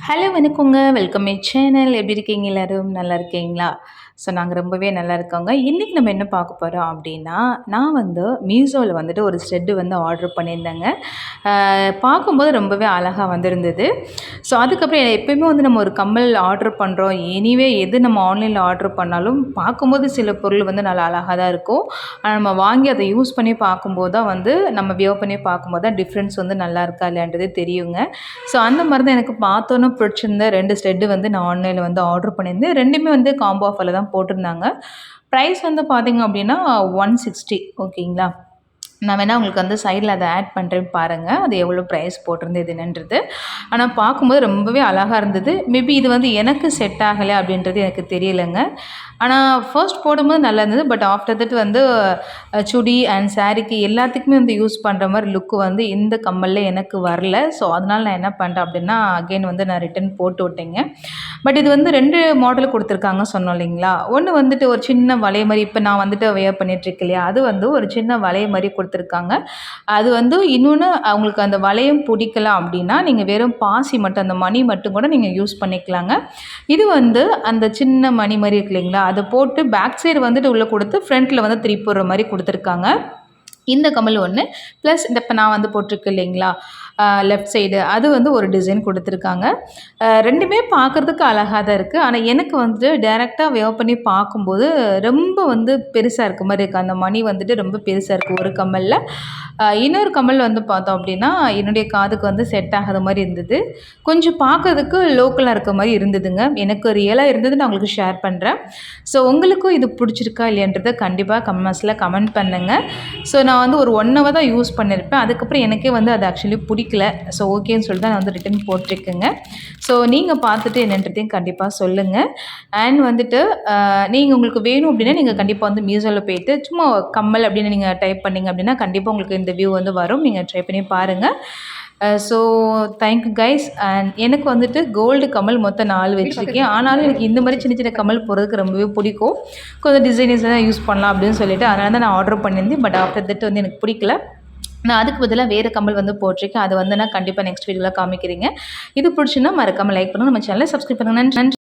Hello வணக்கங்க. Welcome my channel. எப்படி இருக்கீங்க எல்லாரும்? நல்லா இருக்கீங்களா? ஸோ நாங்கள் ரொம்பவே நல்லா இருக்கோங்க. இன்றைக்கி நம்ம என்ன பார்க்க போகிறோம் அப்படின்னா, நான் வந்து மீஷோவில் வந்துட்டு ஒரு ஸ்டெட்டு வந்து ஆர்டர் பண்ணியிருந்தேங்க. பார்க்கும்போது ரொம்பவே அழகாக வந்திருந்தது. ஸோ அதுக்கப்புறம் எப்பயுமே வந்து நம்ம ஒரு கம்மல் ஆர்டர் பண்ணுறோம். எனிவே எது நம்ம ஆன்லைனில் ஆர்டர் பண்ணாலும் பார்க்கும்போது சில பொருள் வந்து நல்லா அழகாக தான் இருக்கும். நம்ம வாங்கி அதை யூஸ் பண்ணி பார்க்கும்போது தான் வந்து நம்ம வியர் பண்ணி பார்க்கும்போது தான் டிஃப்ரென்ஸ் வந்து நல்லா இருக்கா இல்லையான்றது தெரியுங்க. ஸோ அந்த மாதிரி தான் எனக்கு பார்த்தோன்னே பிடிச்சிருந்த 2 ஸ்டெட்டு வந்து நான் ஆன்லைனில் வந்து ஆர்டர் பண்ணியிருந்தேன். 2மே வந்து காம்போ ஆஃபரில் தான் போட்டிருந்தாங்க. ப்ரைஸ் வந்து பார்த்தீங்க அப்படின்னா 160 ஓகேங்களா. நான் வேணா உங்களுக்கு வந்து சைடில் அதை ஆட் பண்ணுறேன் பாருங்கள். அது எவ்வளோ ப்ரைஸ் போட்டிருந்தது என்னன்றது. ஆனால் பார்க்கும்போது ரொம்பவே அழகாக இருந்தது. மேபி இது வந்து எனக்கு செட் ஆகலை அப்படின்றது எனக்கு தெரியலைங்க. ஆனால் ஃபர்ஸ்ட் போடும்போது நல்லா இருந்தது. பட் ஆஃப்டர் தட் வந்து சுடி அண்ட் சாரீக்கு எல்லாத்துக்குமே வந்து யூஸ் பண்ணுற மாதிரி லுக்கு வந்து இந்த கம்மலில் எனக்கு வரல. ஸோ அதனால் நான் என்ன பண்ணிட்டேன் அப்படின்னா அகெயின் வந்து நான் ரிட்டன் போட்டு விட்டேங்க. பட் இது வந்து 2 மாடல் கொடுத்துருக்காங்க சொன்னோம் இல்லைங்களா. ஒன்று வந்துட்டு ஒரு சின்ன வளைய மாதிரி இப்போ நான் வந்துட்டு வியர் பண்ணிகிட்ருக்கேன் இல்லையா, அது வந்து ஒரு சின்ன வளைய மாதிரி கொடுத்துருக்காங்க. அது வந்து இன்னொன்று அவங்களுக்கு அந்த வளையம் பிடிக்கல அப்படின்னா நீங்கள் வெறும் பாசி மட்டும் அந்த மணி மட்டும் கூட நீங்கள் யூஸ் பண்ணிக்கலாங்க. இது வந்து அந்த சின்ன மணி மாதிரி இருக்கு இல்லைங்களா, அதை போட்டு பேக் சைடு வந்துட்டு உள்ளே கொடுத்து ஃப்ரண்ட்டில் வந்து திருப்பி போடுற மாதிரி கொடுத்துருக்காங்க. இந்த கம்மல் ஒன்று ப்ளஸ் இந்த இப்போ நான் வந்து போட்டிருக்கேன் இல்லைங்களா லெஃப்ட் சைடு, அது வந்து ஒரு டிசைன் கொடுத்துருக்காங்க. 2மே பார்க்குறதுக்கு அழகாக தான் இருக்குது. ஆனால் எனக்கு வந்து டைரெக்டாக வியர் பண்ணி பார்க்கும்போது ரொம்ப வந்து பெருசாக இருக்க மாதிரி இருக்குது. அந்த மணி வந்துட்டு ரொம்ப பெருசாக இருக்குது ஒரு கம்மலில். இன்னொரு கம்மல் வந்து பார்த்தோம் அப்படின்னா என்னுடைய காதுக்கு வந்து செட் ஆகாத மாதிரி இருந்தது. கொஞ்சம் பார்க்கறதுக்கு லோக்கலாக இருக்க மாதிரி இருந்ததுங்க. எனக்கு ரியலாக இருந்தது நான் உங்களுக்கு ஷேர் பண்ணுறேன். ஸோ உங்களுக்கும் இது பிடிச்சிருக்கா இல்லையன்றதை கண்டிப்பாக கமெண்ட்ஸில் கமெண்ட் பண்ணுங்கள். ஸோ நான் வந்து ஒரு 1 ஹவர் தான் யூஸ் பண்ணியிருப்பேன். அதுக்கப்புறம் எனக்கே வந்து அது ஆக்சுவலி பிடிக்கல. ஸோ ஓகேன்னு சொல்லிட்டு நான் வந்து ரிட்டன் போட்டிருக்கேங்க. ஸோ நீங்கள் பார்த்துட்டு என்னன்றதையும் கண்டிப்பாக சொல்லுங்கள். அண்ட் வந்துட்டு நீங்கள் உங்களுக்கு வேணும் அப்படின்னா நீங்கள் கண்டிப்பாக வந்து மீஷோவில் போய்ட்டு சும்மா கம்மல் அப்படின்னு நீங்கள் டைப் பண்ணிங்க அப்படின்னா கண்டிப்பாக உங்களுக்கு இந்த வியூ வந்து வரும். நீங்கள் ட்ரை பண்ணி பாருங்கள். So thank you guys. அண்ட் எனக்கு வந்துட்டு கோல்டு கம்மல் மொத்தம் 4 வச்சுருக்கேன். ஆனாலும் எனக்கு இந்த மாதிரி சின்ன சின்ன கம்மல் போடுறதுக்கு ரொம்பவே பிடிக்கும். கொஞ்சம் டிசைனர்ஸாக தான் யூஸ் பண்ணலாம் அப்படின்னு சொல்லிட்டு அதனால தான் நான் ஆர்டர் பண்ணியிருந்தேன். பட் ஆஃப்டர் தட் வந்து எனக்கு பிடிக்கல. நான் அதுக்கு பதிலாக வேறு கம்மல் வந்து போட்டிருக்கேன். அது வந்து நான் கண்டிப்பாக நெக்ஸ்ட் வீடியோவில் காமிக்கிறேங்க. இது பிடிச்சுன்னா மறக்காமல் லைக் பண்ணுங்கள். நம்ம சேனலை சப்ஸ்கிரைப் பண்ணுங்கள். நன்றி.